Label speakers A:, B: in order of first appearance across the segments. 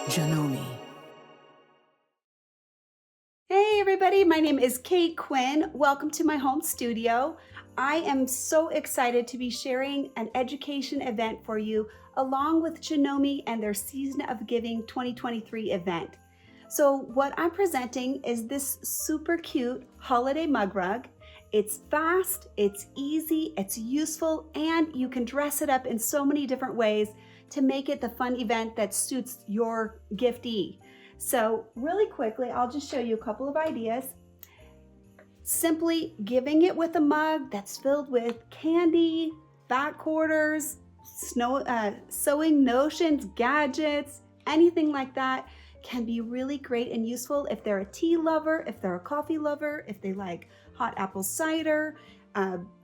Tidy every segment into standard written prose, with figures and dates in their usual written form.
A: Janome.
B: Hey everybody, my name is Kate Quinn. Welcome to my home studio. I am so excited to be sharing an education event for you along with Janome and their Season of Giving 2023 event. So what I'm presenting is this super cute holiday mug rug. It's fast, it's easy, it's useful, and you can dress it up in so many different ways to make it the fun event that suits your giftee. So really quickly, I'll just show you a couple of ideas. Simply giving it with a mug that's filled with candy, fat quarters, sewing notions, gadgets, anything like that can be really great and useful if they're a tea lover, if they're a coffee lover, if they like hot apple cider,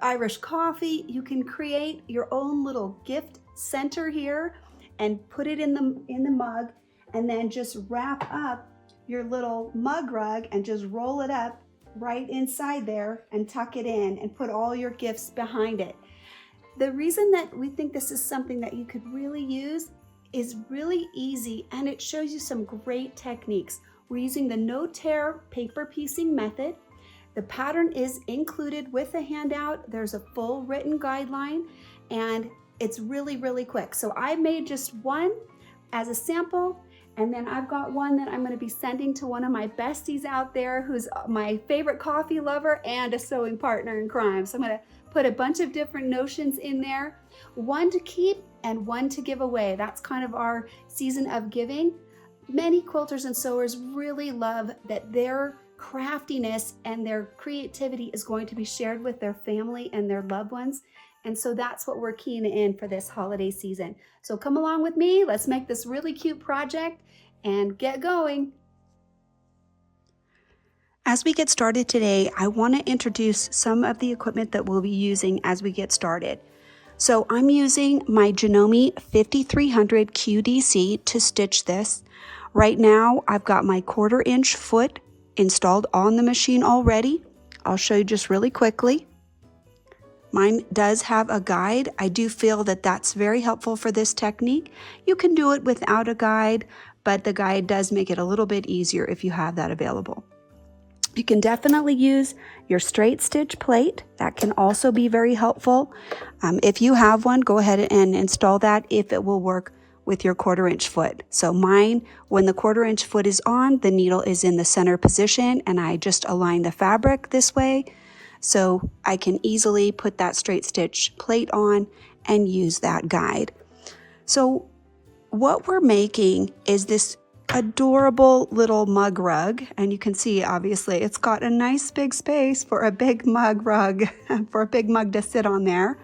B: Irish coffee. You can create your own little gift center here and put it in the mug, and then just wrap up your little mug rug and just roll it up right inside there and tuck it in and put all your gifts behind it. The reason that we think this is something that you could really use is really easy, and it shows you some great techniques. We're using the no tear paper piecing method. The pattern is included with the handout. There's a full written guideline, and it's really, really quick. So I made just one as a sample, and then I've got one that I'm going to be sending to one of my besties out there who's my favorite coffee lover and a sewing partner in crime. So I'm going to put a bunch of different notions in there, one to keep and one to give away. That's kind of our season of giving. Many quilters and sewers really love that their craftiness and their creativity is going to be shared with their family and their loved ones. And so that's what we're keying in for this holiday season. So come along with me. Let's make this really cute project and get going. As we get started today, I want to introduce some of the equipment that we'll be using as we get started. So I'm using my Janome 5300 QDC to stitch this. Right now, I've got my 1/4 inch foot installed on the machine already. I'll show you just really quickly. Mine does have a guide. I do feel that that's very helpful for this technique. You can do it without a guide, but the guide does make it a little bit easier if you have that available. You can definitely use your straight stitch plate. That can also be very helpful. If you have one, go ahead and install that if it will work with your 1/4 inch foot. So mine, when the 1/4 inch foot is on, the needle is in the center position, and I just align the fabric this way. So I can easily put that straight stitch plate on and use that guide. So what we're making is this adorable little mug rug, and you can see obviously it's got a nice big space for a big mug rug, for a big mug to sit on there.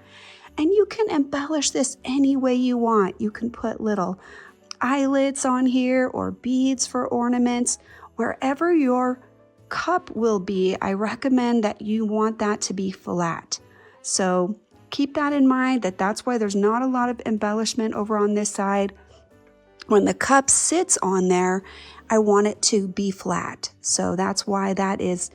B: And you can embellish this any way you want. You can put little eyelets on here or beads for ornaments. Wherever your cup will be, I recommend that you want that to be flat. So keep that in mind, that's why there's not a lot of embellishment over on this side. When the cup sits on there, I want it to be flat. So that's why that is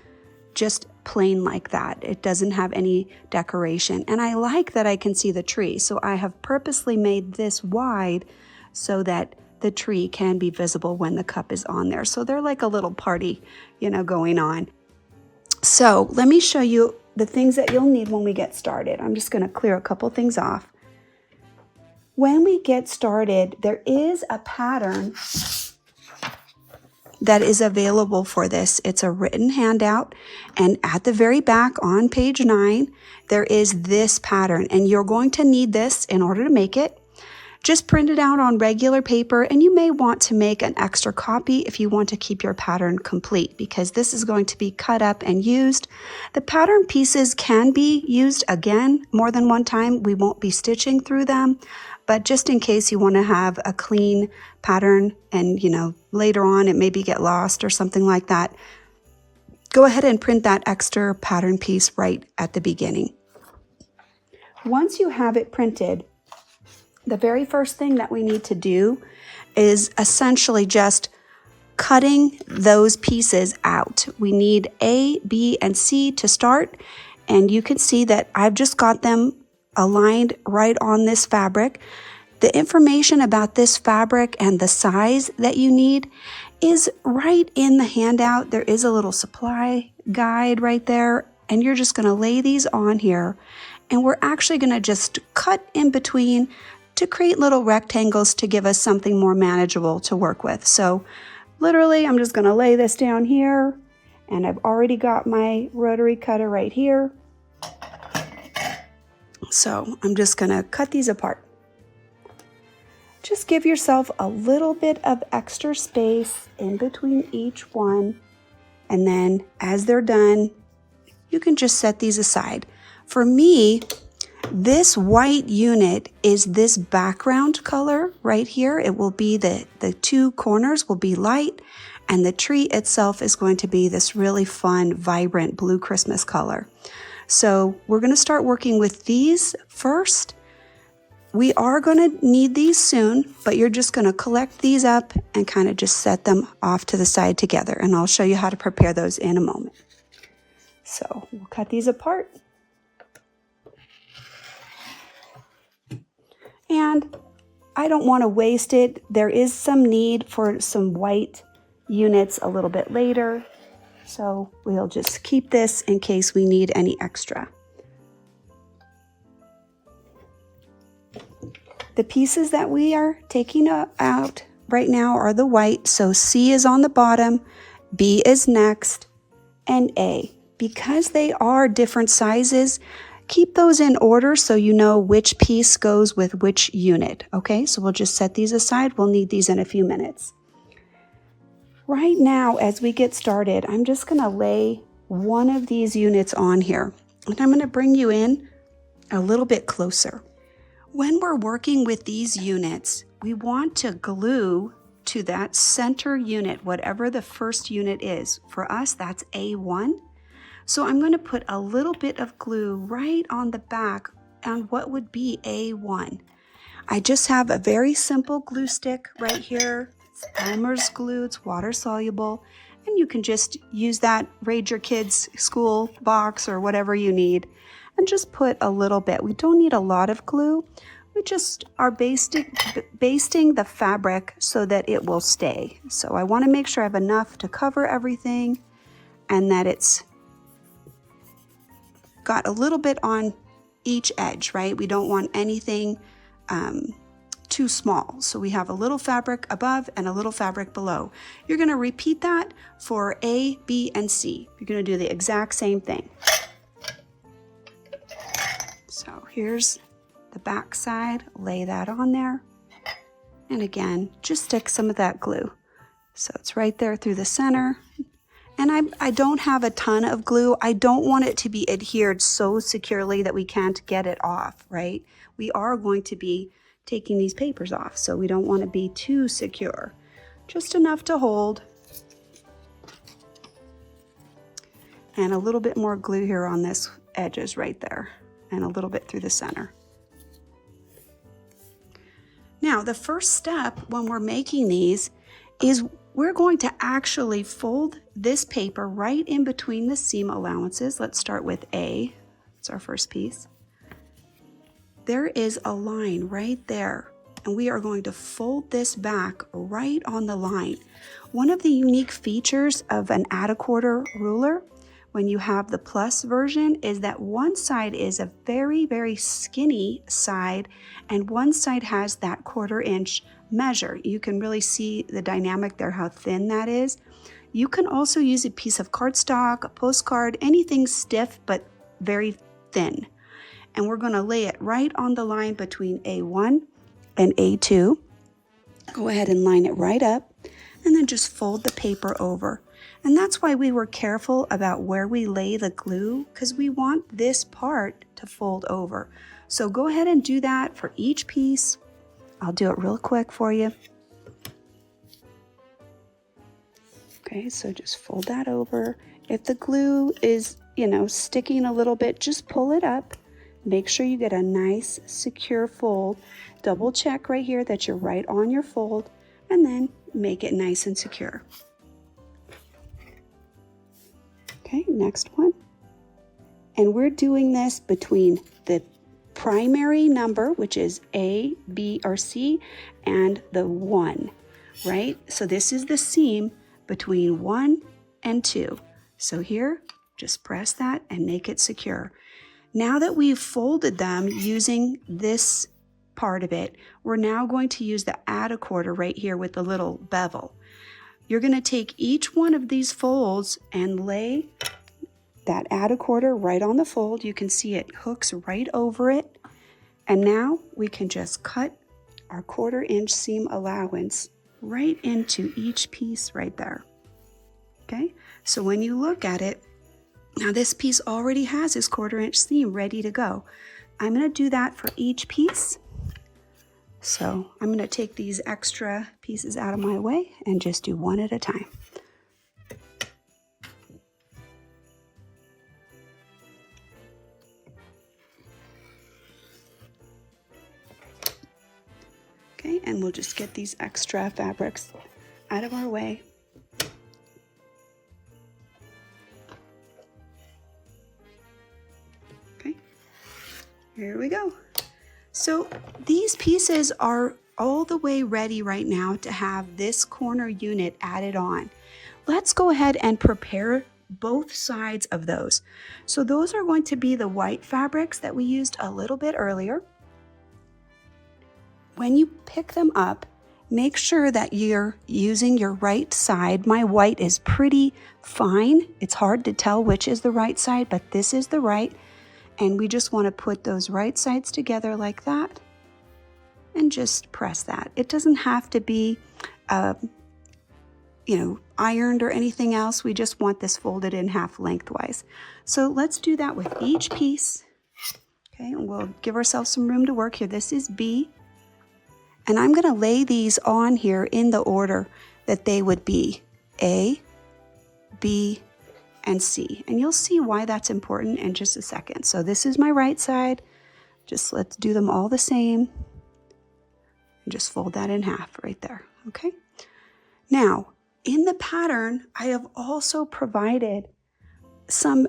B: just plain like that. It doesn't have any decoration. And I like that I can see the tree. So I have purposely made this wide so that the tree can be visible when the cup is on there. So they're like a little party, going on. So let me show you the things that you'll need when we get started. I'm just going to clear a couple things off. When we get started, there is a pattern that is available for this. It's a written handout, and at the very back on page 9, there is this pattern, and you're going to need this in order to make it. Just print it out on regular paper, and you may want to make an extra copy if you want to keep your pattern complete, because this is going to be cut up and used. The pattern pieces can be used again more than one time. We won't be stitching through them, but just in case you want to have a clean pattern and, later on it maybe get lost or something like that, go ahead and print that extra pattern piece right at the beginning. Once you have it printed, the very first thing that we need to do is essentially just cutting those pieces out. We need A, B, and C to start, and you can see that I've just got them aligned right on this fabric. The information about this fabric and the size that you need is right in the handout. There is a little supply guide right there, and you're just going to lay these on here, and we're actually going to just cut in between to create little rectangles to give us something more manageable to work with. So literally, I'm just going to lay this down here, and I've already got my rotary cutter right here. So I'm just going to cut these apart. Just give yourself a little bit of extra space in between each one, and then as they're done, you can just set these aside. For me, this white unit is this background color right here. It will be the two corners will be light, and the tree itself is going to be this really fun, vibrant blue Christmas color. So we're going to start working with these first. We are going to need these soon, but you're just going to collect these up and kind of just set them off to the side together. And I'll show you how to prepare those in a moment. So we'll cut these apart. And I don't want to waste it. There is some need for some white units a little bit later. So we'll just keep this in case we need any extra. The pieces that we are taking out right now are the white. So C is on the bottom, B is next, and A. Because they are different sizes, keep those in order so you know which piece goes with which unit. Okay, so we'll just set these aside. We'll need these in a few minutes. Right now, as we get started, I'm just going to lay one of these units on here, and I'm going to bring you in a little bit closer. When we're working with these units, we want to glue to that center unit, whatever the first unit is. For us, that's A1. So I'm going to put a little bit of glue right on the back on what would be A1. I just have a very simple glue stick right here. It's Elmer's glue, it's water soluble, and you can just use that, raid your kids' school box or whatever you need, and just put a little bit. We don't need a lot of glue. We just are basting the fabric so that it will stay. So I want to make sure I have enough to cover everything and that it's got a little bit on each edge, right? We don't want anything too small. So we have a little fabric above and a little fabric below. You're going to repeat that for A, B, and C. You're going to do the exact same thing. So here's the back side, lay that on there. And again, just stick some of that glue. So it's right there through the center. And I don't have a ton of glue. I don't want it to be adhered so securely that we can't get it off, right? We are going to be taking these papers off, so we don't want to be too secure. Just enough to hold. And a little bit more glue here on this edges right there, and a little bit through the center. Now, the first step when we're making these is we're going to actually fold this paper right in between the seam allowances. Let's start with A. It's our first piece. There is a line right there, and we are going to fold this back right on the line. One of the unique features of an add-a-quarter ruler when you have the plus version is that one side is a very, very skinny side, and one side has that 1/4 inch measure. You can really see the dynamic there, how thin that is. You can also use a piece of cardstock, a postcard, anything stiff but very thin. And we're going to lay it right on the line between A1 and A2. Go ahead and line it right up, and then just fold the paper over. And that's why we were careful about where we lay the glue, because we want this part to fold over. So go ahead and do that for each piece. I'll do it real quick for you. Okay, so just fold that over. If the glue is, sticking a little bit, just pull it up. Make sure you get a nice secure fold. Double check right here that you're right on your fold, and then make it nice and secure. Okay, next one. And we're doing this between the primary number, which is A, B, or C, and the 1, right? So this is the seam between 1 and 2. So here, just press that and make it secure. Now that we've folded them using this part of it, we're now going to use the add a quarter right here with the little bevel. You're going to take each one of these folds and lay that add a quarter right on the fold. You can see it hooks right over it. And now we can just cut our 1/4 inch seam allowance right into each piece right there. Okay, so when you look at it, now this piece already has its 1/4 inch seam ready to go. I'm going to do that for each piece. So I'm going to take these extra pieces out of my way and just do one at a time. Okay, and we'll just get these extra fabrics out of our way. Okay, here we go. So these pieces are all the way ready right now to have this corner unit added on. Let's go ahead and prepare both sides of those. So those are going to be the white fabrics that we used a little bit earlier. When you pick them up, make sure that you're using your right side. My white is pretty fine. It's hard to tell which is the right side, but this is the right. And we just want to put those right sides together like that and just press that. It doesn't have to be, ironed or anything else. We just want this folded in half lengthwise. So let's do that with each piece. Okay, and we'll give ourselves some room to work here. This is B. And I'm going to lay these on here in the order that they would be: A, B, and C. And you'll see why that's important in just a second. So this is my right side. Just let's do them all the same. And just fold that in half right there, okay? Now, in the pattern, I have also provided some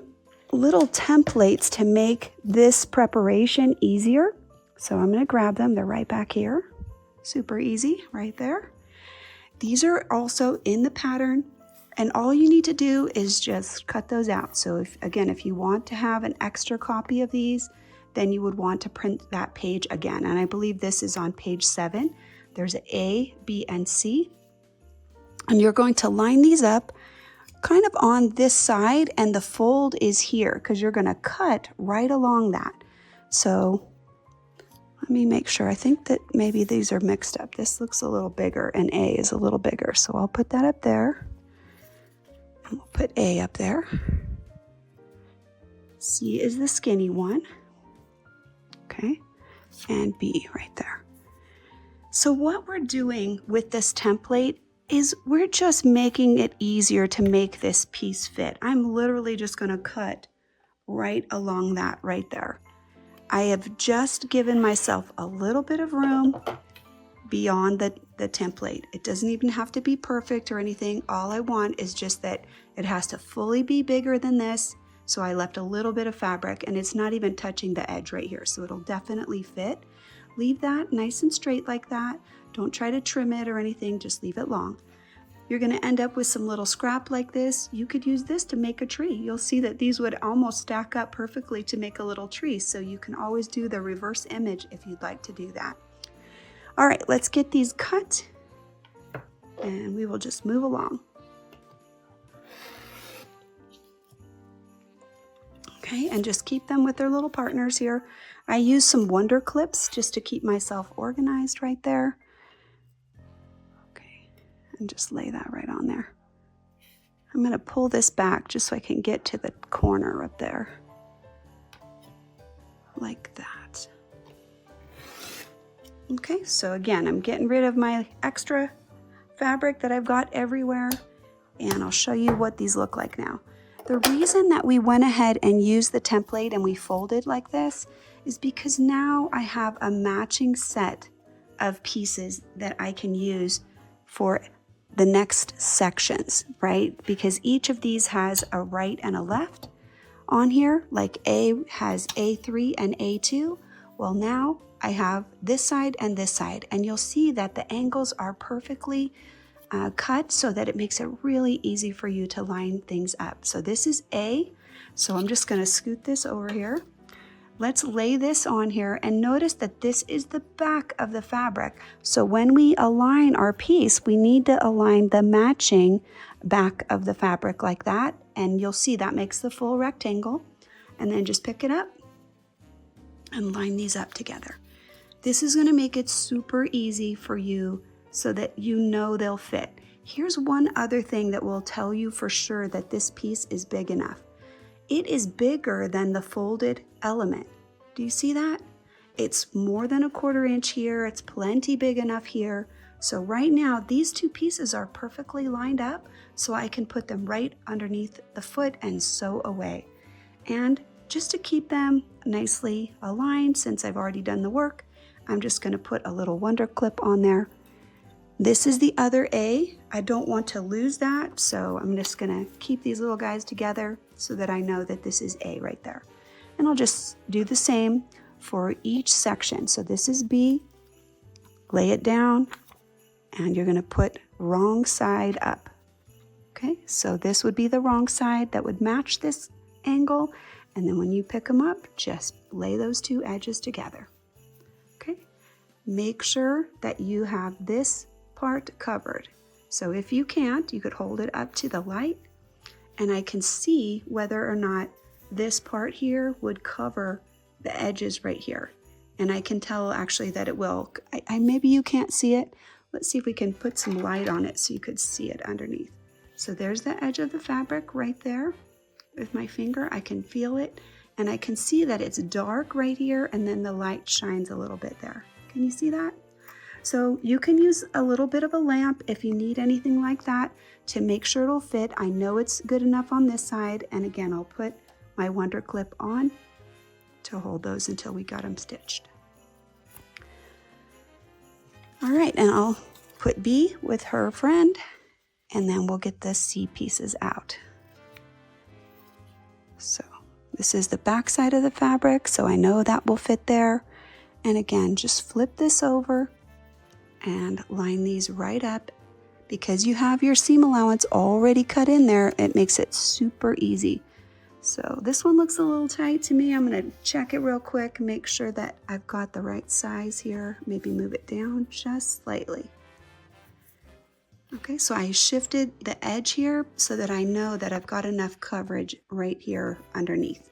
B: little templates to make this preparation easier. So I'm going to grab them. They're right back here. Super easy right there. These are also in the pattern, and all you need to do is just cut those out. So if you want to have an extra copy of these, then you would want to print that page again. And I believe this is on page 7. There's A, B, and C. And you're going to line these up kind of on this side, and the fold is here because you're going to cut right along that. So let me make sure. I think that maybe these are mixed up. This looks a little bigger and A is a little bigger. So I'll put that up there. And we'll put A up there. C is the skinny one. Okay. And B right there. So what we're doing with this template is we're just making it easier to make this piece fit. I'm literally just going to cut right along that right there. I have just given myself a little bit of room beyond the template. It doesn't even have to be perfect or anything. All I want is just that it has to fully be bigger than this. So I left a little bit of fabric, and it's not even touching the edge right here. So it'll definitely fit. Leave that nice and straight like that. Don't try to trim it or anything, just leave it long. You're going to end up with some little scrap like this. You could use this to make a tree. You'll see that these would almost stack up perfectly to make a little tree. So you can always do the reverse image if you'd like to do that. All right, let's get these cut, and we will just move along. Okay, and just keep them with their little partners here. I use some Wonder Clips just to keep myself organized right there. And just lay that right on there. I'm going to pull this back just so I can get to the corner up there. Like that. Okay, so again, I'm getting rid of my extra fabric that I've got everywhere, and I'll show you what these look like now. The reason that we went ahead and used the template and we folded like this is because now I have a matching set of pieces that I can use for the next sections, right? Because each of these has a right and a left on here, like A has A3 and A2. Well, now I have this side, and you'll see that the angles are perfectly cut so that it makes it really easy for you to line things up. So this is A, so I'm just going to scoot this over here. Let's lay this on here, and notice that this is the back of the fabric. So when we align our piece, we need to align the matching back of the fabric like that, and you'll see that makes the full rectangle. And then just pick it up and line these up together. This is going to make it super easy for you so that you know they'll fit. Here's one other thing that will tell you for sure that this piece is big enough. It is bigger than the folded element. Do you see that? It's more than a 1/4 inch here. It's plenty big enough here. So right now, these two pieces are perfectly lined up, so I can put them right underneath the foot and sew away. And just to keep them nicely aligned, since I've already done the work, I'm just going to put a little wonder clip on there. This is the other A. I don't want to lose that, so I'm just going to keep these little guys together so that I know that this is A right there. And I'll just do the same for each section. So this is B, lay it down, and you're going to put wrong side up. Okay, so this would be the wrong side that would match this angle, and then when you pick them up, just lay those two edges together. Okay, make sure that you have this part covered. So if you can't, you could hold it up to the light, and I can see whether or not this part here would cover the edges right here. And I can tell actually that it will. Maybe you can't see it. Let's see if we can put some light on it so you could see it underneath. So there's the edge of the fabric right there. With my finger, I can feel it, and I can see that it's dark right here, and then the light shines a little bit there. Can you see that? So you can use a little bit of a lamp if you need anything like that to make sure it'll fit. I know it's good enough on this side, and again, I'll put my wonder clip on to hold those until we got them stitched. All right, and I'll put B with her friend, and then we'll get the C pieces out. So this is the back side of the fabric, so I know that will fit there. And again, just flip this over and line these right up. Because you have your seam allowance already cut in there, it makes it super easy. So this one looks a little tight to me. I'm going to check it real quick, make sure that I've got the right size here. Maybe move it down just slightly. Okay, so I shifted the edge here so that I know that I've got enough coverage right here underneath.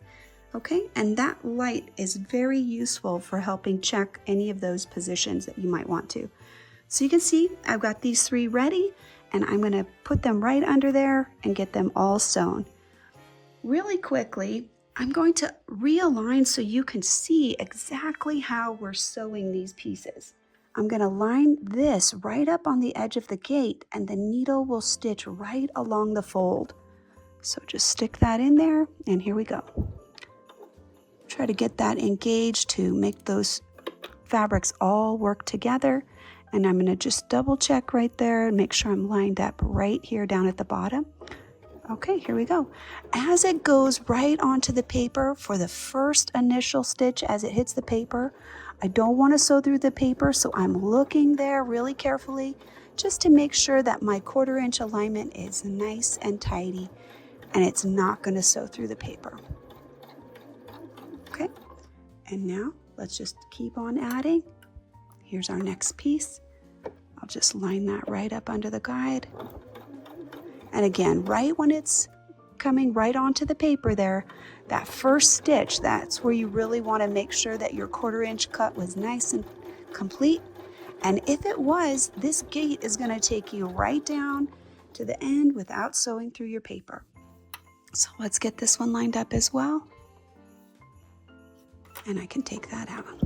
B: Okay, and that light is very useful for helping check any of those positions that you might want to. So you can see I've got these 3 ready, and I'm going to put them right under there and get them all sewn. Really quickly, I'm going to realign so you can see exactly how we're sewing these pieces. I'm going to line this right up on the edge of the gate, and the needle will stitch right along the fold. So just stick that in there, and here we go. Try to get that engaged to make those fabrics all work together. And I'm going to just double check right there and make sure I'm lined up right here down at the bottom. Okay, here we go. As it goes right onto the paper for the first initial stitch as it hits the paper, I don't want to sew through the paper, so I'm looking there really carefully just to make sure that my 1/4 inch alignment is nice and tidy and it's not going to sew through the paper. Okay, and now let's just keep on adding. Here's our next piece. I'll just line that right up under the guide. And again, right when it's coming right onto the paper there, that first stitch, that's where you really want to make sure that your 1/4 inch cut was nice and complete. And if it was, this gate is going to take you right down to the end without sewing through your paper. So let's get this one lined up as well. And I can take that out.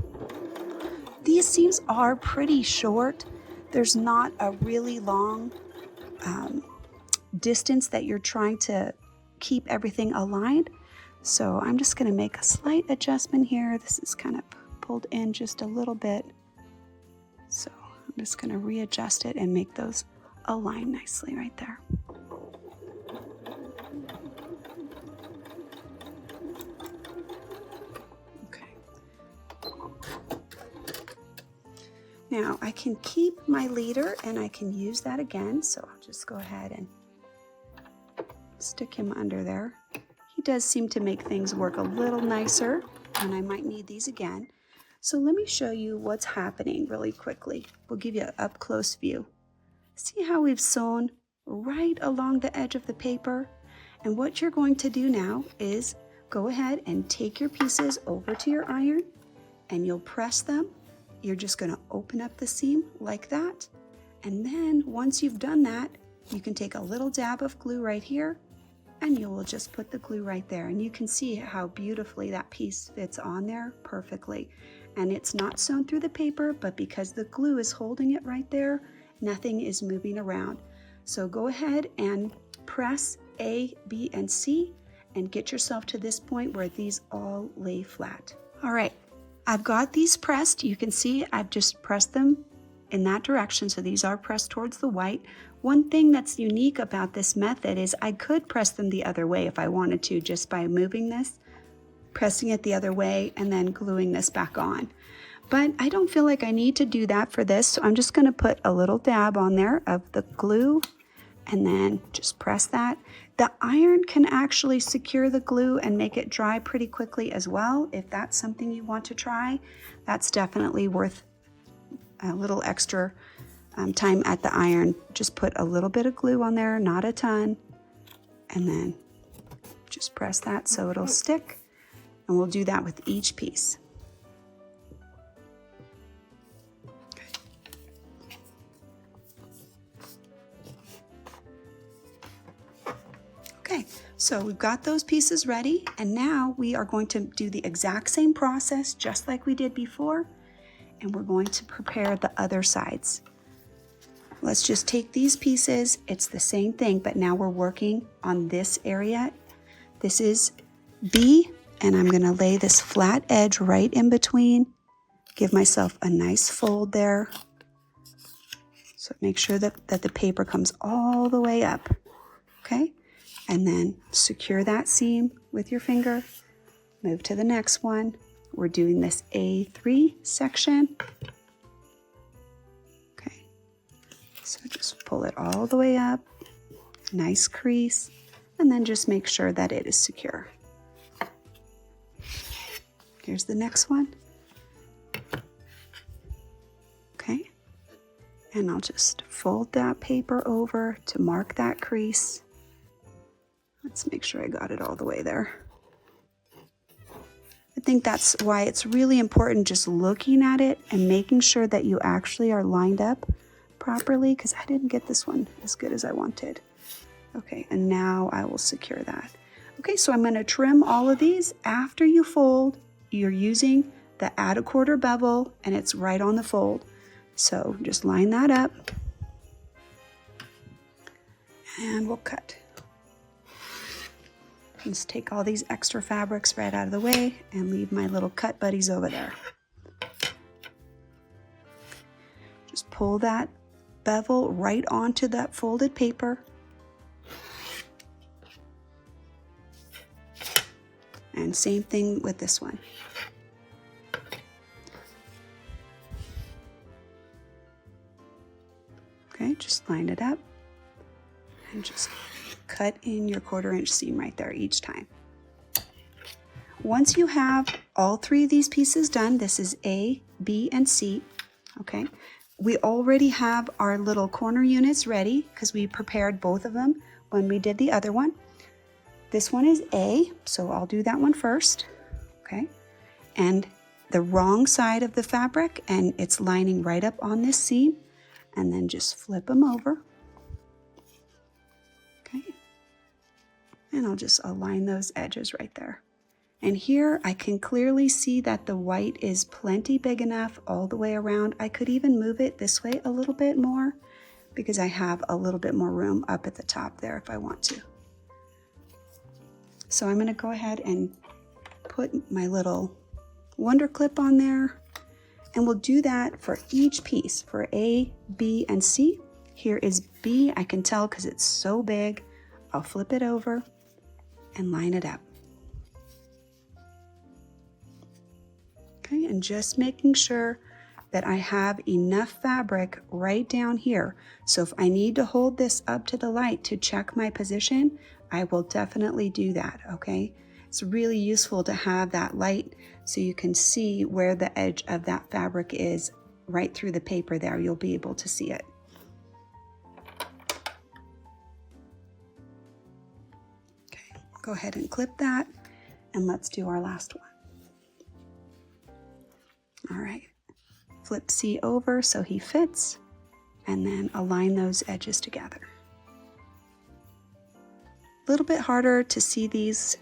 B: These seams are pretty short. There's not a really long distance that you're trying to keep everything aligned. So I'm just going to make a slight adjustment here. This is kind of pulled in just a little bit. So I'm just going to readjust it and make those align nicely right there. Okay. Now I can keep my leader and I can use that again. So I'll just go ahead and stick him under there. He does seem to make things work a little nicer, and I might need these again. So let me show you what's happening really quickly. We'll give you an up close view. See how we've sewn right along the edge of the paper? And what you're going to do now is go ahead and take your pieces over to your iron and you'll press them. You're just going to open up the seam like that. And then once you've done that, you can take a little dab of glue right here and you will just put the glue right there. And you can see how beautifully that piece fits on there perfectly. And it's not sewn through the paper, but because the glue is holding it right there, nothing is moving around. So go ahead and press A, B, and C and get yourself to this point where these all lay flat. All right, I've got these pressed. You can see I've just pressed them in that direction. So these are pressed towards the white. One thing that's unique about this method is I could press them the other way if I wanted to, just by moving this, pressing it the other way, and then gluing this back on. But I don't feel like I need to do that for this, so I'm just going to put a little dab on there of the glue and then just press that. The iron can actually secure the glue and make it dry pretty quickly as well. If that's something you want to try, that's definitely worth a little extra time at the iron. Just put a little bit of glue on there, not a ton, and then just press that so it'll stick. And we'll do that with each piece. Okay, so we've got those pieces ready, and now we are going to do the exact same process just like we did before, and we're going to prepare the other sides. Let's just take these pieces. It's the same thing, but now we're working on this area. This is B, and I'm going to lay this flat edge right in between. Give myself a nice fold there. So make sure that the paper comes all the way up, okay? And then secure that seam with your finger. Move to the next one. We're doing this A3 section. Okay, so just pull it all the way up, nice crease, and then just make sure that it is secure. Here's the next one. Okay, and I'll just fold that paper over to mark that crease. Let's make sure I got it all the way there. I think that's why it's really important just looking at it and making sure that you actually are lined up properly, because I didn't get this one as good as I wanted. Okay, and now I will secure that. Okay, so I'm going to trim all of these. After you fold, you're using the add a quarter bevel and it's right on the fold. So just line that up and we'll cut. Just take all these extra fabrics right out of the way and leave my little cut buddies over there. Just pull that bevel right onto that folded paper. And same thing with this one. Okay, just line it up and just cut in your 1/4 inch seam right there each time. Once you have all 3 of these pieces done, this is A, B, and C, okay? We already have our little corner units ready because we prepared both of them when we did the other one. This one is A, so I'll do that one first, okay? And the wrong side of the fabric, and it's lining right up on this seam, and then just flip them over. Okay, and I'll just align those edges right there. And here I can clearly see that the white is plenty big enough all the way around. I could even move it this way a little bit more because I have a little bit more room up at the top there if I want to. So I'm going to go ahead and put my little wonder clip on there, and we'll do that for each piece for A, B, and C. Here is B. I can tell because it's so big. I'll flip it over and line it up. Okay, and just making sure that I have enough fabric right down here. So if I need to hold this up to the light to check my position, I will definitely do that, okay? It's really useful to have that light so you can see where the edge of that fabric is right through the paper there. You'll be able to see it. Okay, go ahead and clip that, and let's do our last one. All right, flip C over so he fits, and then align those edges together. A little bit harder to see these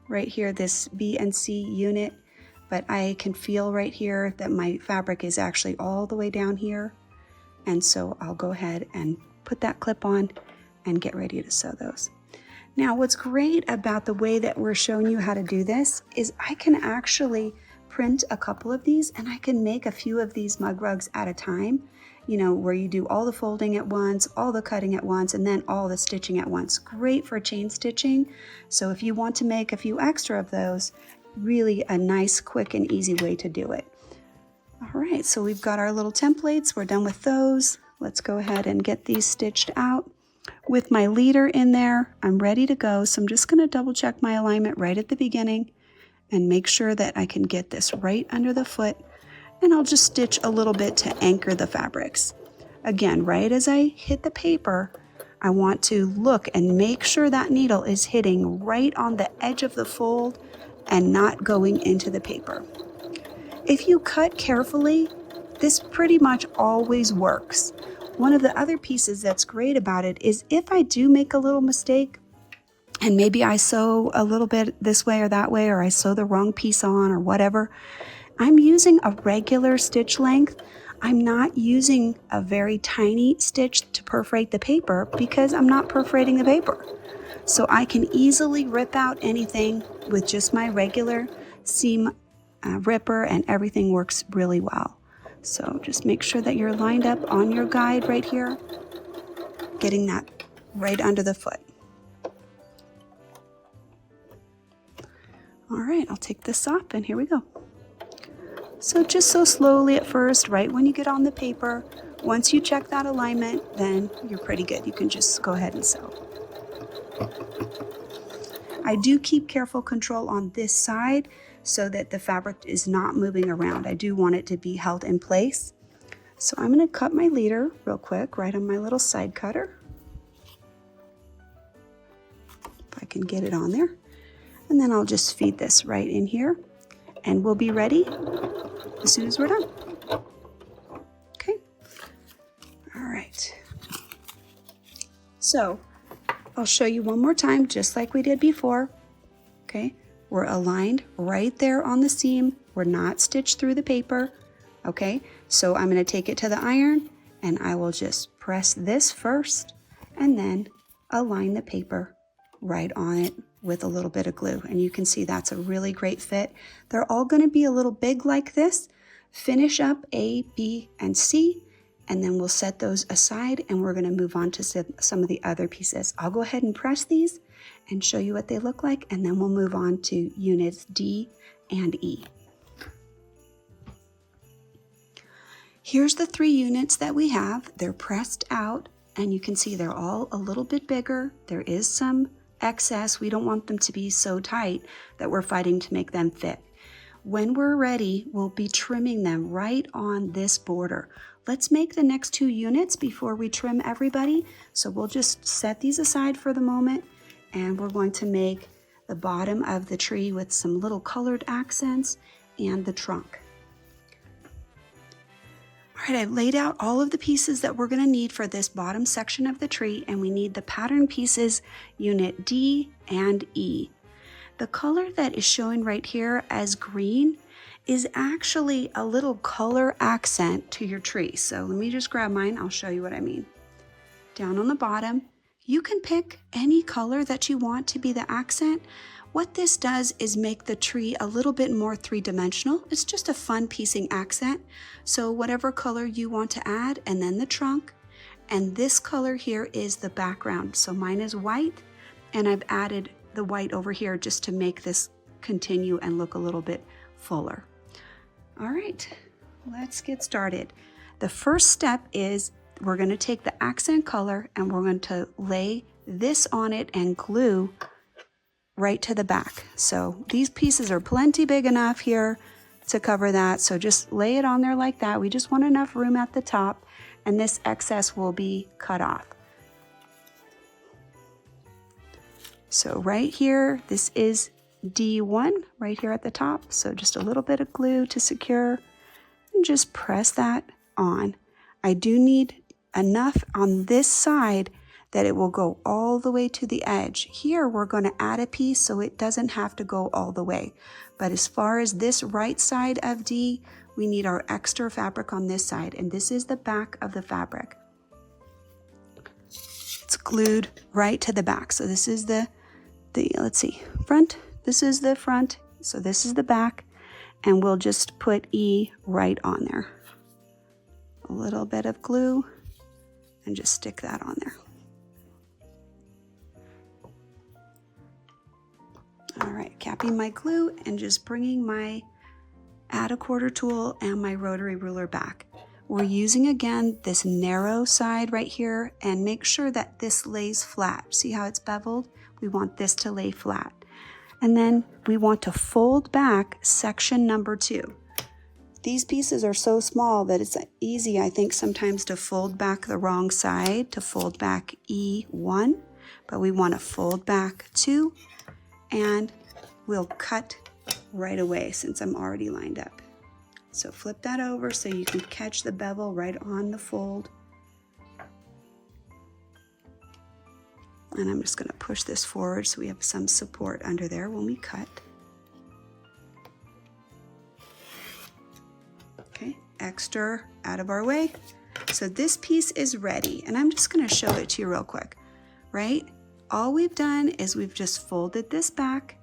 B: right here, this B and C unit, but I can feel right here that my fabric is actually all the way down here. And so I'll go ahead and put that clip on and get ready to sew those. Now, what's great about the way that we're showing you how to do this is I can actually print a couple of these, and I can make a few of these mug rugs at a time, you know, where you do all the folding at once, all the cutting at once, and then all the stitching at once. Great for chain stitching. So if you want to make a few extra of those, really a nice, quick, and easy way to do it. All right, so we've got our little templates. We're done with those. Let's go ahead and get these stitched out. With my leader in there, I'm ready to go. So I'm just going to double check my alignment right at the beginning and make sure that I can get this right under the foot, and I'll just stitch a little bit to anchor the fabrics. Again, right as I hit the paper, I want to look and make sure that needle is hitting right on the edge of the fold and not going into the paper. If you cut carefully, this pretty much always works. One of the other pieces that's great about it is if I do make a little mistake, and maybe I sew a little bit this way or that way, or I sew the wrong piece on or whatever, I'm using a regular stitch length. I'm not using a very tiny stitch to perforate the paper because I'm not perforating the paper. So I can easily rip out anything with just my regular seam ripper, and everything works really well. So just make sure that you're lined up on your guide right here, getting that right under the foot. All right, I'll take this off, and here we go. So just sew slowly at first, right when you get on the paper. Once you check that alignment, then you're pretty good. You can just go ahead and sew. I do keep careful control on this side so that the fabric is not moving around. I do want it to be held in place. So I'm going to cut my leader real quick right on my little side cutter. If I can get it on there. And then I'll just feed this right in here, and we'll be ready as soon as we're done. Okay. All right. So I'll show you one more time, just like we did before. Okay. We're aligned right there on the seam. We're not stitched through the paper. Okay. So I'm going to take it to the iron, and I will just press this first and then align the paper right on it with a little bit of glue, and you can see that's a really great fit. They're all going to be a little big like this. Finish up A, B, and C, and then we'll set those aside, and we're going to move on to some of the other pieces. I'll go ahead and press these and show you what they look like, and then we'll move on to units D and E. Here's the 3 units that we have. They're pressed out, and you can see they're all a little bit bigger. There is some excess. We don't want them to be so tight that we're fighting to make them fit. When we're ready, we'll be trimming them right on this border. Let's make the next 2 units before we trim everybody. So we'll just set these aside for the moment, and we're going to make the bottom of the tree with some little colored accents and the trunk. All right, I've laid out all of the pieces that we're going to need for this bottom section of the tree, and we need the pattern pieces, unit D and E. The color that is showing right here as green is actually a little color accent to your tree. So let me just grab mine. I'll show you what I mean. Down on the bottom, you can pick any color that you want to be the accent. What this does is make the tree a little bit more 3-dimensional. It's just a fun piecing accent. So whatever color you want to add, and then the trunk. And this color here is the background. So mine is white, and I've added the white over here just to make this continue and look a little bit fuller. All right, let's get started. The first step is we're going to take the accent color and we're going to lay this on it and glue right to the back. So these pieces are plenty big enough here to cover that. So just lay it on there like that. We just want enough room at the top, and this excess will be cut off. So right here, this is D1 right here at the top. So just a little bit of glue to secure and just press that on. I do need enough on this side that it will go all the way to the edge. Here we're going to add a piece so it doesn't have to go all the way. But as far as this right side of D, we need our extra fabric on this side, and this is the back of the fabric. It's glued right to the back. So this is the let's see, front. This is the front, so this is the back, and we'll just put E right on there. A little bit of glue and just stick that on there. All right, capping my glue and just bringing my add a quarter tool and my rotary ruler back. We're using again this narrow side right here, and make sure that this lays flat. See how it's beveled? We want this to lay flat. And then we want to fold back section number 2. These pieces are so small that it's easy, I think, sometimes to fold back the wrong side, to fold back E1, but we want to fold back 2, and we'll cut right away since I'm already lined up. So flip that over so you can catch the bevel right on the fold. And I'm just going to push this forward so we have some support under there when we cut. Okay, extra out of our way. So this piece is ready, and I'm just going to show it to you real quick, right? All we've done is we've just folded this back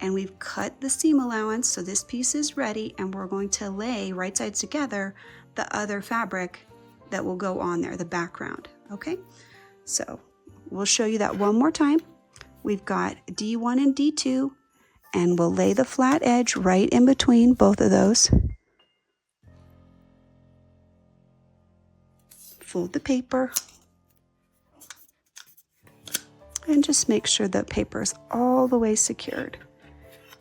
B: and we've cut the seam allowance, so this piece is ready, and we're going to lay right sides together the other fabric that will go on there, the background, okay? So we'll show you that one more time. We've got D1 and D2, and we'll lay the flat edge right in between both of those. Fold the paper. And just make sure the paper is all the way secured.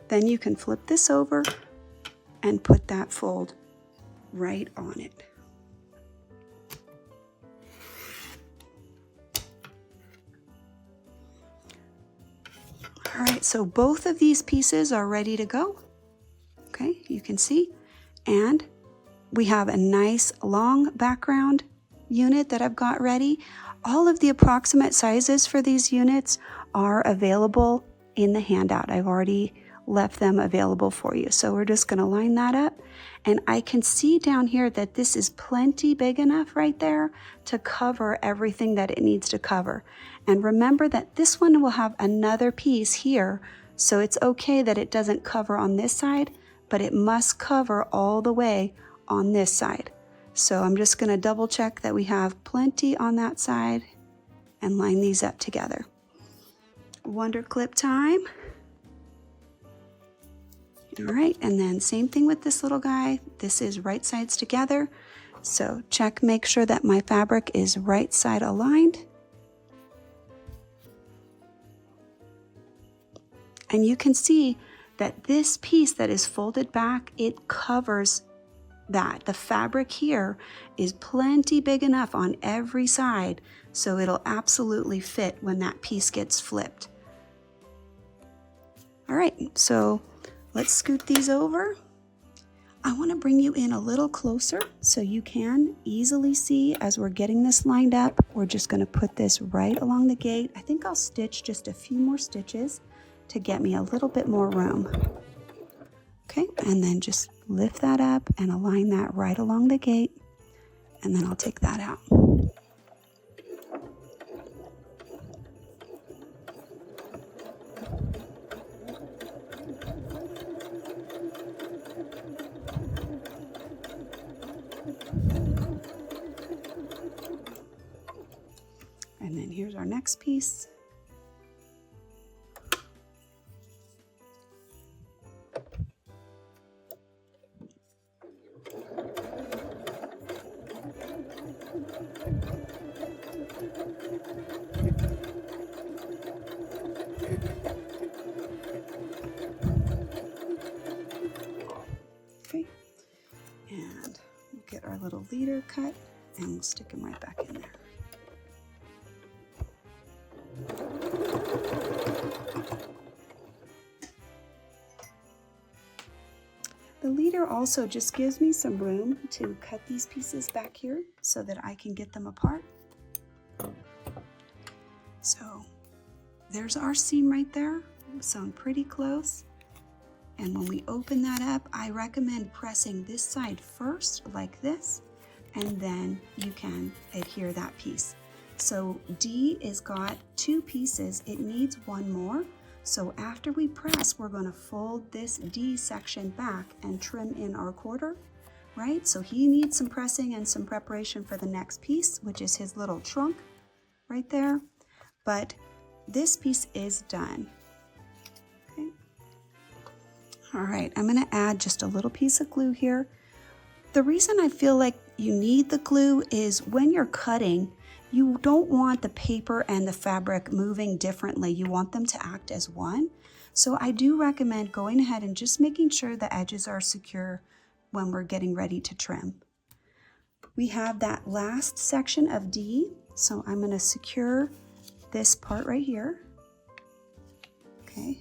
B: Then you can flip this over and put that fold right on it. All right, so both of these pieces are ready to go. Okay, you can see. And we have a nice long background unit that I've got ready. All of the approximate sizes for these units are available in the handout. I've already left them available for you. So we're just going to line that up. And I can see down here that this is plenty big enough right there to cover everything that it needs to cover. And remember that this one will have another piece here. So it's okay that it doesn't cover on this side, but it must cover all the way on this side. So I'm just going to double check that we have plenty on that side and line these up together. Wonder clip time. All right, and then same thing with this little guy. This is right sides together. So check, make sure that my fabric is right side aligned. And you can see that this piece that is folded back, it covers that. The fabric here is plenty big enough on every side, so it'll absolutely fit when that piece gets flipped. All right, so let's scoot these over. I want to bring you in a little closer so you can easily see as we're getting this lined up. We're just going to put this right along the gate. I think I'll stitch just a few more stitches to get me a little bit more room. Okay, and then just lift that up and align that right along the gate, and then I'll take that out. And then here's our next piece. here cut, and we'll stick them right back in there. The leader also just gives me some room to cut these pieces back here so that I can get them apart. So there's our seam right there, sewn pretty close. And when we open that up, I recommend pressing this side first like this, and then you can adhere that piece. So D is got 2 pieces, it needs 1 more. So after we press, we're going to fold this D section back and trim in our quarter, right? So he needs some pressing and some preparation for the next piece, which is his little trunk right there. But this piece is done. Okay. All right, I'm going to add just a little piece of glue here. The reason I feel like you need the glue is when you're cutting, you don't want the paper and the fabric moving differently. You want them to act as one. So I do recommend going ahead and just making sure the edges are secure when we're getting ready to trim. We have that last section of D, so I'm going to secure this part right here. Okay,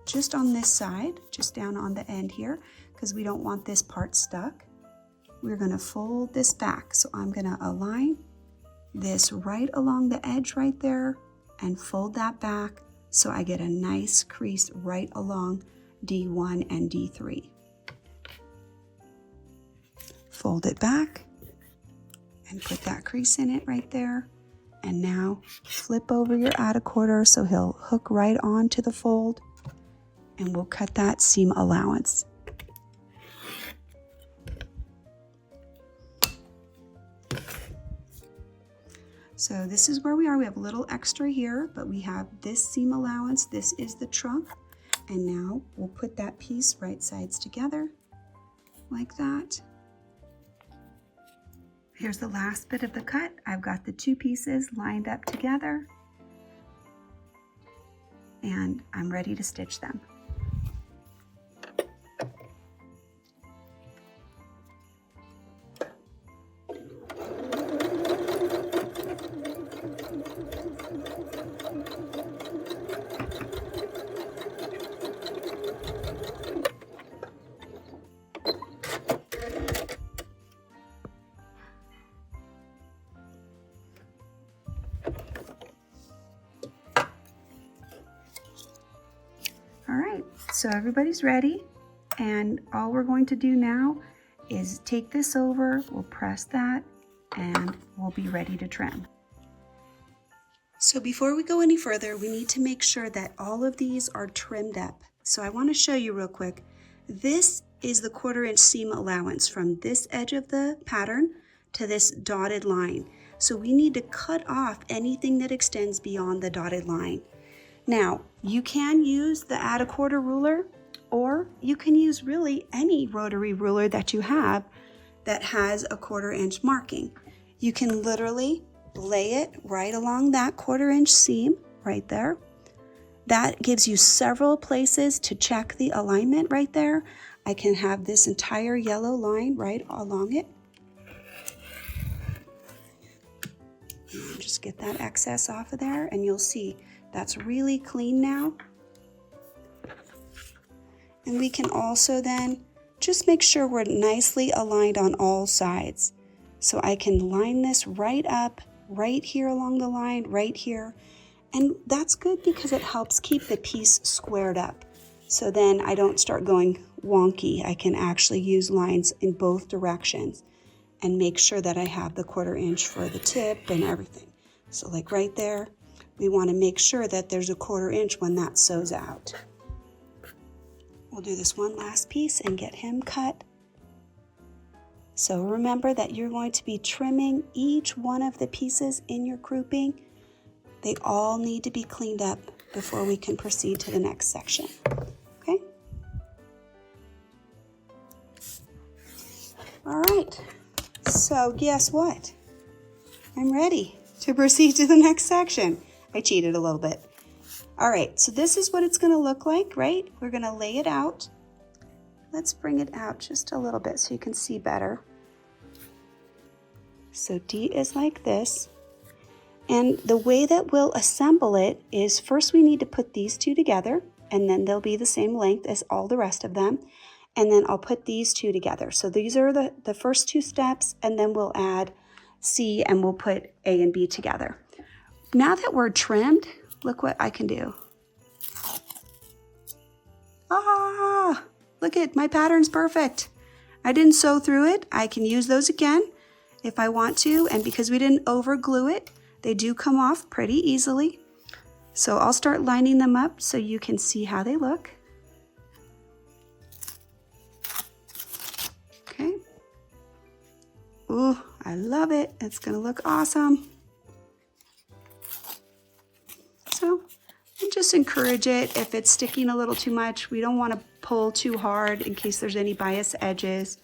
B: just on this side, just down on the end here, because we don't want this part stuck. We're going to fold this back, so I'm going to align this right along the edge right there and fold that back so I get a nice crease right along D1 and D3. Fold it back and put that crease in it right there. And now flip over your add a quarter so he'll hook right onto the fold, and we'll cut that seam allowance. So this is where we are. We have a little extra here, but we have this seam allowance. This is the trunk. And now we'll put that piece right sides together like that. Here's the last bit of the cut. I've got the 2 pieces lined up together, and I'm ready to stitch them. All right, so everybody's ready, and all we're going to do now is take this over, we'll press that, and we'll be ready to trim. So before we go any further, we need to make sure that all of these are trimmed up. So I want to show you real quick. This is the 1/4 inch seam allowance from this edge of the pattern to this dotted line. So we need to cut off anything that extends beyond the dotted line. Now, you can use the add a quarter ruler, or you can use really any rotary ruler that you have that has a 1/4 inch marking. You can literally lay it right along that 1/4 inch seam right there. That gives you several places to check the alignment right there. I can have this entire yellow line right along it. And just get that excess off of there, and you'll see that's really clean now. And we can also then just make sure we're nicely aligned on all sides. So I can line this right up, right here along the line, right here. And that's good because it helps keep the piece squared up. So then I don't start going wonky. I can actually use lines in both directions and make sure that I have the 1/4 inch for the tip and everything. So like right there, we want to make sure that there's a 1/4 inch when that sews out. We'll do this one last piece and get him cut. So remember that you're going to be trimming each one of the pieces in your grouping. They all need to be cleaned up before we can proceed to the next section. Okay? All right. So guess what? I'm ready to proceed to the next section. I cheated a little bit. All right, so this is what it's going to look like, right? We're going to lay it out. Let's bring it out just a little bit so you can see better. So D is like this. And the way that we'll assemble it is first we need to put these two together, and then they'll be the same length as all the rest of them. And then I'll put these two together. So these are the first two steps, and then we'll add C and we'll put A and B together. Now that we're trimmed, look what I can do. Ah, look at my pattern's perfect. I didn't sew through it. I can use those again if I want to, and because we didn't over glue it, they do come off pretty easily. So I'll start lining them up so you can see how they look. Okay. Ooh, I love it. It's gonna look awesome. So and just encourage it. If it's sticking a little too much, we don't want to pull too hard in case there's any bias edges.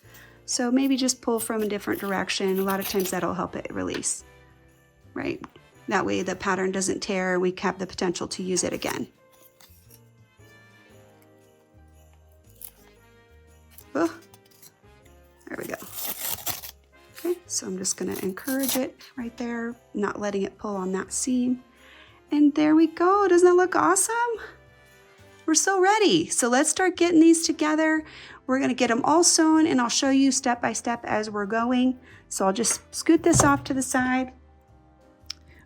B: So maybe just pull from a different direction. A lot of times that'll help it release, right? That way the pattern doesn't tear. We have the potential to use it again. Oh, there we go. Okay, so I'm just gonna encourage it right there, not letting it pull on that seam. And there we go. Doesn't that look awesome? We're so ready. So let's start getting these together. We're gonna get them all sewn, and I'll show you step by step as we're going. So I'll just scoot this off to the side.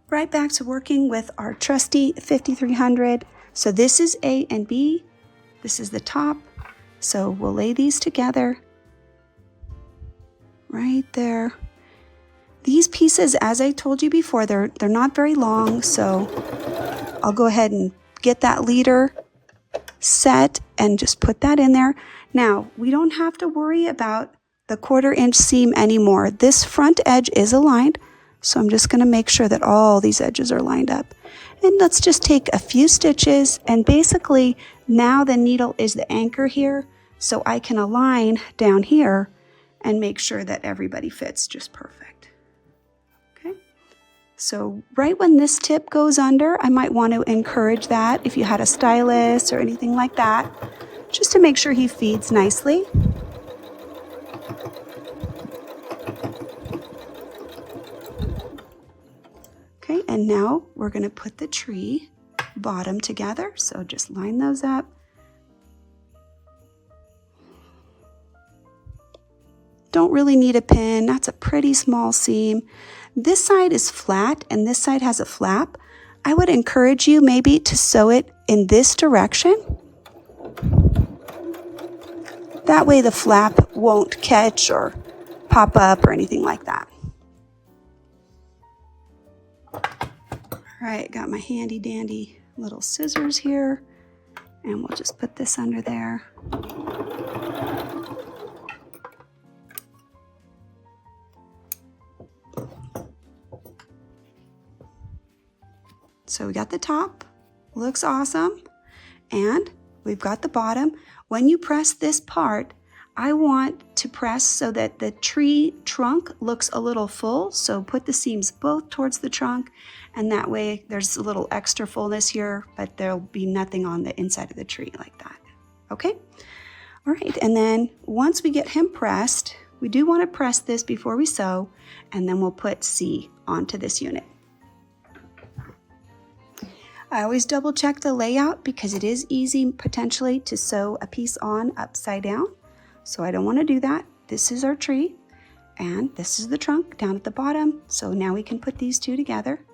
B: Right back to working with our trusty 5300. So this is A and B. This is the top. So we'll lay these together right there. These pieces, as I told you before, they're not very long, so I'll go ahead and get that leader set and just put that in there. Now, we don't have to worry about the 1/4 inch seam anymore. This front edge is aligned, so I'm just gonna make sure that all these edges are lined up. And let's just take a few stitches, and basically now the needle is the anchor here, so I can align down here and make sure that everybody fits just perfect. So right when this tip goes under, I might want to encourage that if you had a stylus or anything like that, just to make sure he feeds nicely. Okay, and now we're going to put the tree bottom together. So just line those up. Don't really need a pin. That's a pretty small seam. This side is flat and this side has a flap. I would encourage you maybe to sew it in this direction. That way the flap won't catch or pop up or anything like that. All right, got my handy dandy little scissors here, and we'll just put this under there. So we got the top, looks awesome, and we've got the bottom. When you press this part, I want to press so that the tree trunk looks a little full, so put the seams both towards the trunk, and that way there's a little extra fullness here, but there'll be nothing on the inside of the tree like that, okay? All right, and then once we get him pressed, we do want to press this before we sew, and then we'll put C onto this unit. I always double check the layout because it is easy potentially to sew a piece on upside down. So I don't want to do that. This is our tree and this is the trunk down at the bottom. So now we can put these two together.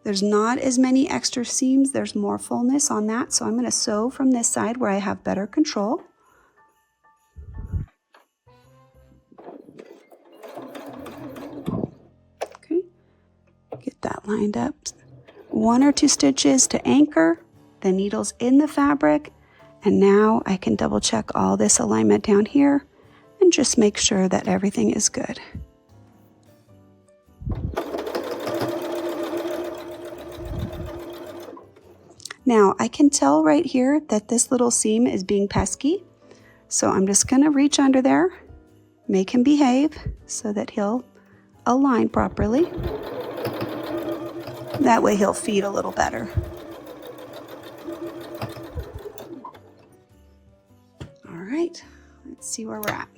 B: There's not as many extra seams. There's more fullness on that. So I'm going to sew from this side where I have better control. Get that lined up. 1 or 2 stitches to anchor. The needle's in the fabric. And now I can double check all this alignment down here and just make sure that everything is good. Now I can tell right here that this little seam is being pesky. So I'm just gonna reach under there, make him behave so that he'll align properly. That way he'll feed a little better. All right, let's see where we're at.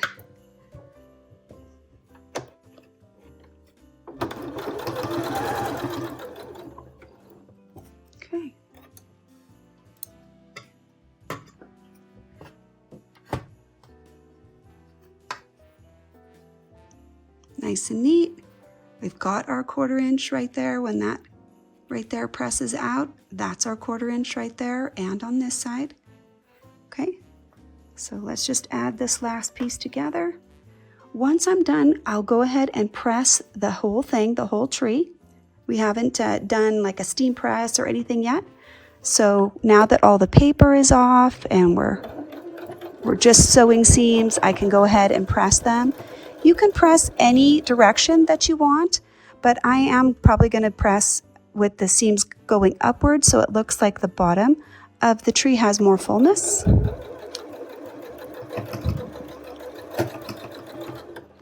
B: nice and neat. We've got our 1/4 inch right there. When that right there presses out, that's our 1/4 inch right there, and on this side. Okay, so let's just add this last piece together. Once I'm done, I'll go ahead and press the whole thing, the whole tree. We haven't done like a steam press or anything yet. So now that all the paper is off and we're just sewing seams, I can go ahead and press them. You can press any direction that you want, but I am probably going to press with the seams going upward so it looks like the bottom of the tree has more fullness.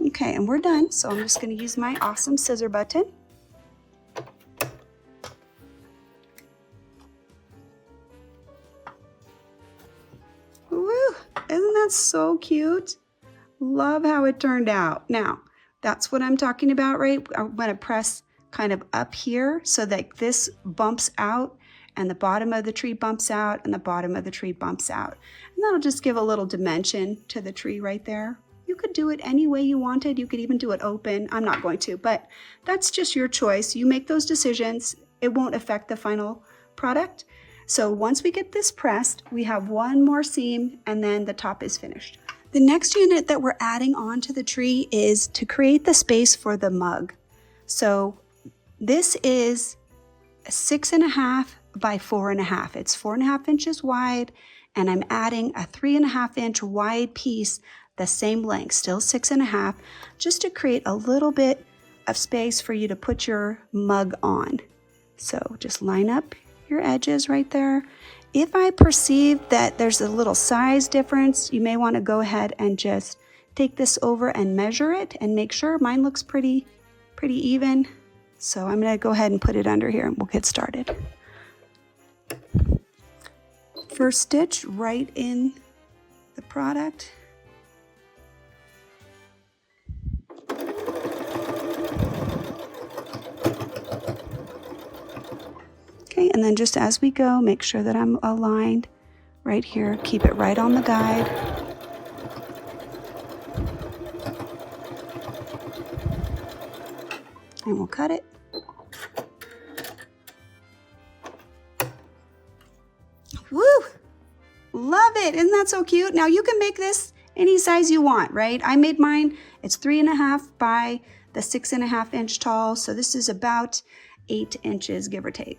B: Okay, and we're done. So I'm just going to use my awesome scissor button. Woo! Isn't that so cute? Love how it turned out. Now, that's what I'm talking about, right? I'm going to press kind of up here so that this bumps out and the bottom of the tree bumps out and the bottom of the tree bumps out. And that'll just give a little dimension to the tree right there. You could do it any way you wanted. You could even do it open. I'm not going to, but that's just your choice. You make those decisions. It won't affect the final product. So once we get this pressed, we have one more seam and then the top is finished. The next unit that we're adding onto the tree is to create the space for the mug. So this is 6.5 by 4.5. It's 4.5 inches wide, and I'm adding a 3.5 inch wide piece, the same length, still 6.5, just to create a little bit of space for you to put your mug on. So just line up your edges right there. If I perceive that there's a little size difference, you may want to go ahead and just take this over and measure it and make sure. Mine looks pretty even. So I'm going to go ahead and put it under here and we'll get started. First stitch right in the product. Okay, and then just as we go, make sure that I'm aligned right here. Keep it right on the guide. And we'll cut it. Woo! Love it! Isn't that so cute? Now you can make this any size you want, right? I made mine. It's 3.5 by the 6.5 inch tall. So this is about 8 inches, give or take.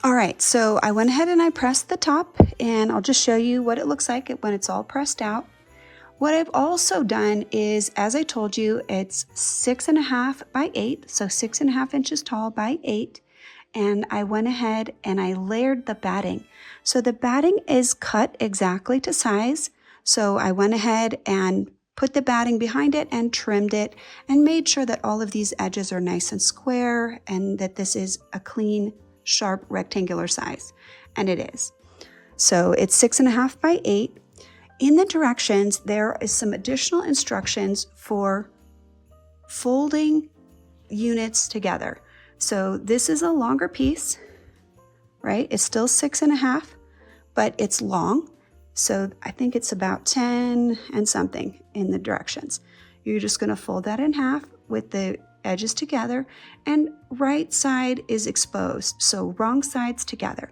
B: All right, so I went ahead and I pressed the top, and I'll just show you what it looks like when it's all pressed out. What I've also done is, as I told you, it's 6.5 by 8, so 6.5 inches tall by 8. And I went ahead and I layered the batting. So the batting is cut exactly to size. So I went ahead and put the batting behind it and trimmed it and made sure that all of these edges are nice and square and that this is a clean, sharp rectangular size. And it is. So it's 6.5 by 8. In the directions, there is some additional instructions for folding units together. So this is a longer piece, right? It's still 6.5, but it's long. So I think it's about 10 and something in the directions. You're just going to fold that in half with the edges together, and right side is exposed. So wrong sides together.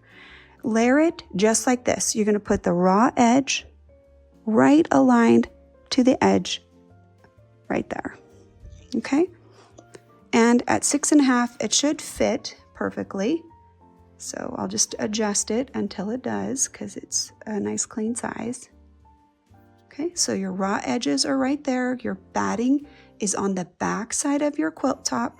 B: Layer it just like this. You're going to put the raw edge right aligned to the edge right there. Okay? And at 6.5, it should fit perfectly. So I'll just adjust it until it does, because it's a nice clean size. Okay, so your raw edges are right there. Your batting is on the back side of your quilt top.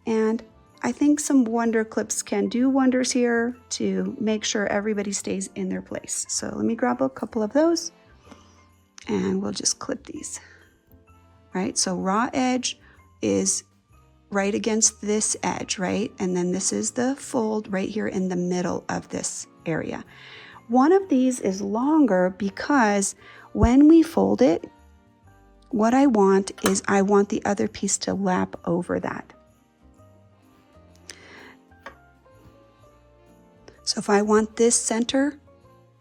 B: And I think some wonder clips can do wonders here to make sure everybody stays in their place. So let me grab a couple of those and we'll just clip these. Right, so raw edge is right against this edge, right? And then this is the fold right here in the middle of this area. One of these is longer because when we fold it, what I want is I want the other piece to lap over that. So if I want this center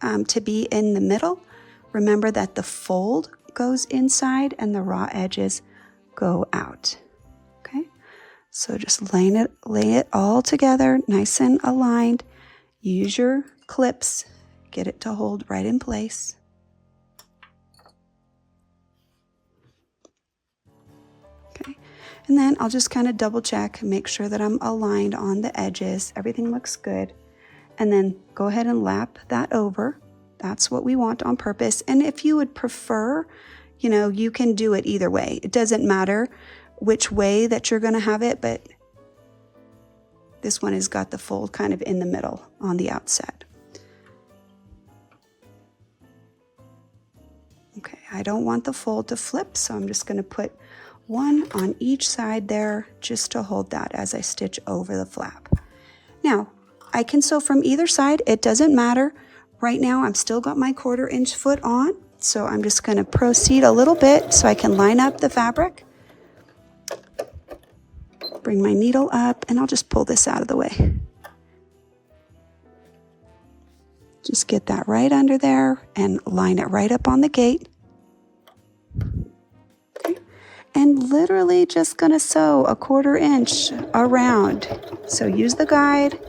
B: to be in the middle, remember that the fold goes inside and the raw edges go out. Okay, so just lay it all together, nice and aligned. Use your clips, get it to hold right in place. Okay, and then I'll just kind of double check, make sure that I'm aligned on the edges. Everything looks good. And then go ahead and lap that over. That's what we want on purpose. And if you would prefer, you know, you can do it either way. It doesn't matter which way that you're going to have it, but this one has got the fold kind of in the middle on the outset. Okay, I don't want the fold to flip, so I'm just going to put one on each side there just to hold that as I stitch over the flap. Now, I can sew from either side, it doesn't matter. Right now, I'm still got my 1/4 inch foot on, so I'm just going to proceed a little bit so I can line up the fabric. Bring my needle up, and I'll just pull this out of the way. Just get that right under there and line it right up on the gate. Okay. And literally just going to sew a 1/4 inch around. So use the guide.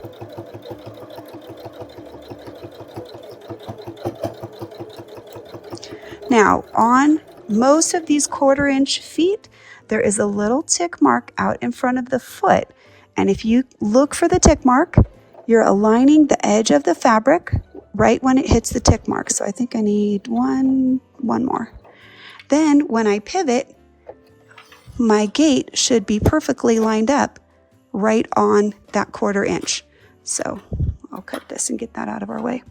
B: Now, on most of these 1/4 inch feet, there is a little tick mark out in front of the foot. And if you look for the tick mark, you're aligning the edge of the fabric right when it hits the tick mark. So I think I need one more. Then when I pivot, my gate should be perfectly lined up right on that 1/4 inch. So I'll cut this and get that out of our way.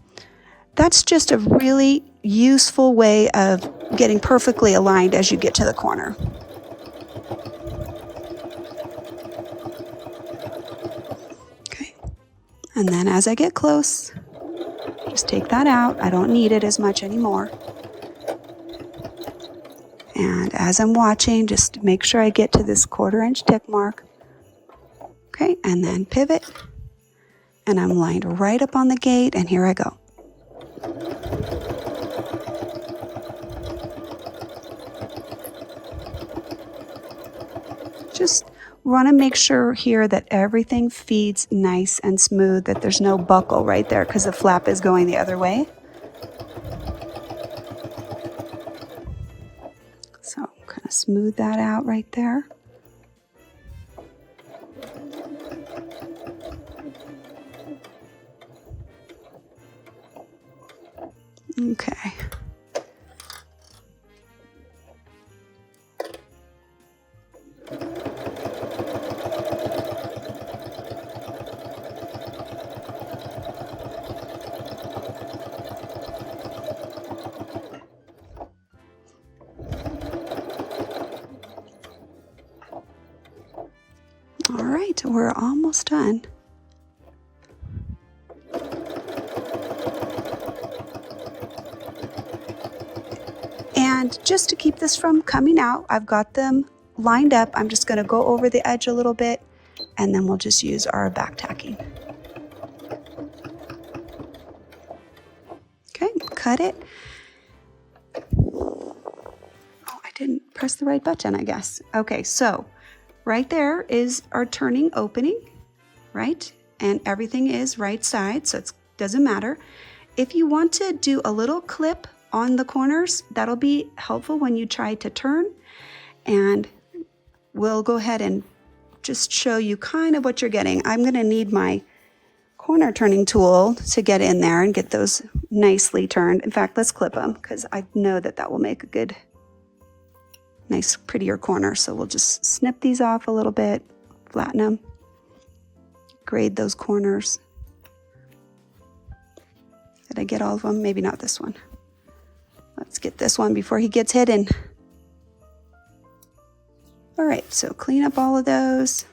B: That's just a really useful way of getting perfectly aligned as you get to the corner. Okay, and then as I get close, just take that out. I don't need it as much anymore. And as I'm watching, just make sure I get to this 1/4 inch tick mark. Okay, and then pivot. And I'm lined right up on the gate, and here I go. Just want to make sure here that everything feeds nice and smooth, that there's no buckle right there because the flap is going the other way. So kind of smooth that out right there. Okay. All right, we're almost done. And just to keep this from coming out, I've got them lined up. I'm just going to go over the edge a little bit, and then we'll just use our back tacking. Okay, cut it. Oh, I didn't press the right button, I guess. Okay, so right there is our turning opening, right? And everything is right side, so it doesn't matter. If you want to do a little clip on the corners, that'll be helpful when you try to turn. And we'll go ahead and just show you kind of what you're getting. I'm going to need my corner turning tool to get in there and get those nicely turned. In fact, let's clip them because I know that that will make a good, nice, prettier corner. So we'll just snip these off a little bit, flatten them, grade those corners. Did I get all of them? Maybe not this one. Let's get this one before he gets hidden. All right, so clean up all of those.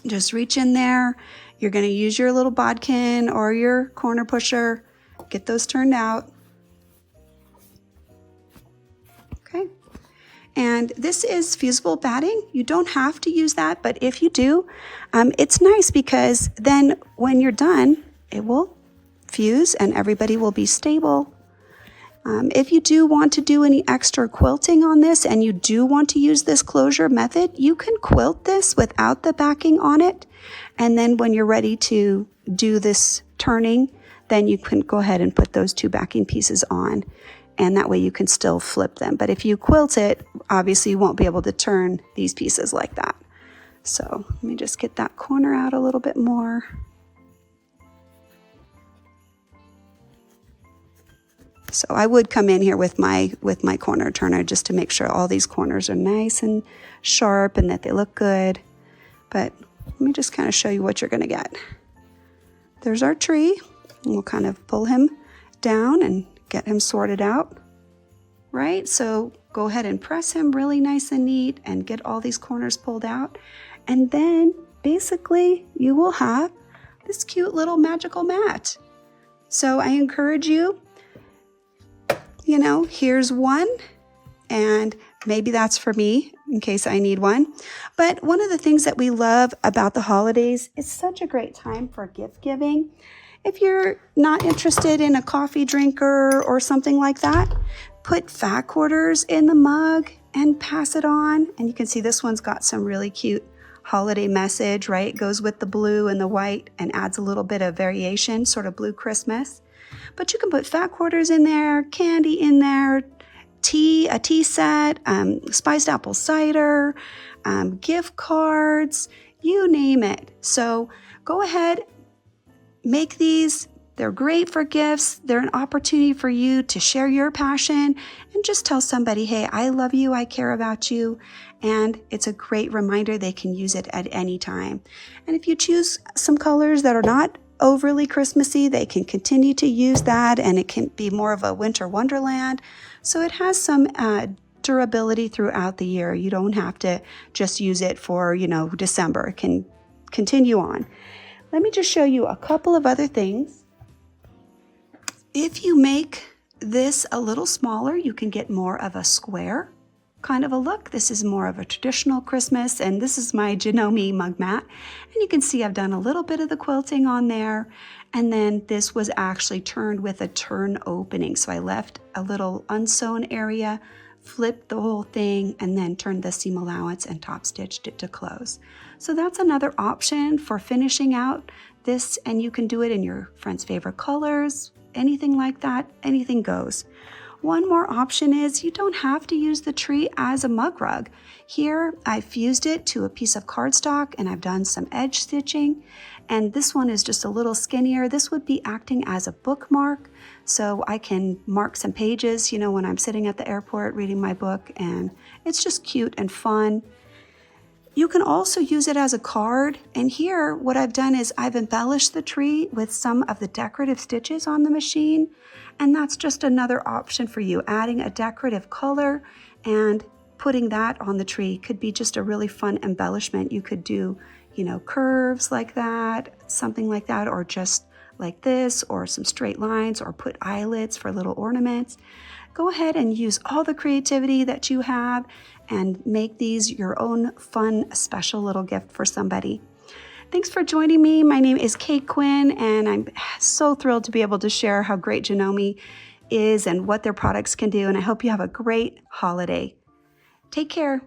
B: Just reach in there. You're going to use your little bodkin or your corner pusher. Get those turned out. Okay. And this is fusible batting. You don't have to use that, but if you do, it's nice because then when you're done, it will fuse and everybody will be stable. If you do want to do any extra quilting on this and you do want to use this closure method, you can quilt this without the backing on it. And then when you're ready to do this turning, then you can go ahead and put those two backing pieces on. And that way you can still flip them. But if you quilt it, obviously you won't be able to turn these pieces like that. So let me just get that corner out a little bit more. So I would come in here with my corner turner just to make sure all these corners are nice and sharp and that they look good. But let me just kind of show you what you're going to get. There's our tree, and we'll kind of pull him down and get him sorted out, right? So go ahead and press him really nice and neat and get all these corners pulled out. And then basically you will have this cute little magical mat. So I encourage you, you know, here's one, and maybe that's for me in case I need one. But one of the things that we love about the holidays, it's such a great time for gift giving. If you're not interested in a coffee drinker or something like that, put fat quarters in the mug and pass it on. And you can see this one's got some really cute holiday message, right? It goes with the blue and the white and adds a little bit of variation, sort of blue Christmas. But you can put fat quarters in there, candy in there, a tea set, spiced apple cider, gift cards, you name it. So go ahead, make these. They're great for gifts. They're an opportunity for you to share your passion and just tell somebody, hey, I love you, I care about you. And it's a great reminder they can use it at any time. And if you choose some colors that are not overly Christmassy, they can continue to use that, and it can be more of a winter wonderland. So it has some durability throughout the year. You don't have to just use it for, December. It can continue on. Let me just show you a couple of other things. If you make this a little smaller, you can get more of a square kind of a look. This is more of a traditional Christmas, and this is my Janome mug mat. And you can see I've done a little bit of the quilting on there. And then this was actually turned with a turn opening. So I left a little unsewn area, flipped the whole thing, and then turned the seam allowance and top stitched it to close. So that's another option for finishing out this, and you can do it in your friend's favorite colors, anything like that, anything goes. One more option is you don't have to use the tree as a mug rug. Here I fused it to a piece of cardstock and I've done some edge stitching, and this one is just a little skinnier. This would be acting as a bookmark, so I can mark some pages, when I'm sitting at the airport reading my book, and it's just cute and fun. You can also use it as a card, and here what I've done is I've embellished the tree with some of the decorative stitches on the machine, and that's just another option for you. Adding a decorative color and putting that on the tree could be just a really fun embellishment. You could do, curves like that, something like that, or just like this, or some straight lines, or put eyelets for little ornaments. Go ahead and use all the creativity that you have and make these your own fun, special little gift for somebody. Thanks for joining me. My name is Kate Quinn, and I'm so thrilled to be able to share how great Janome is and what their products can do. And I hope you have a great holiday. Take care.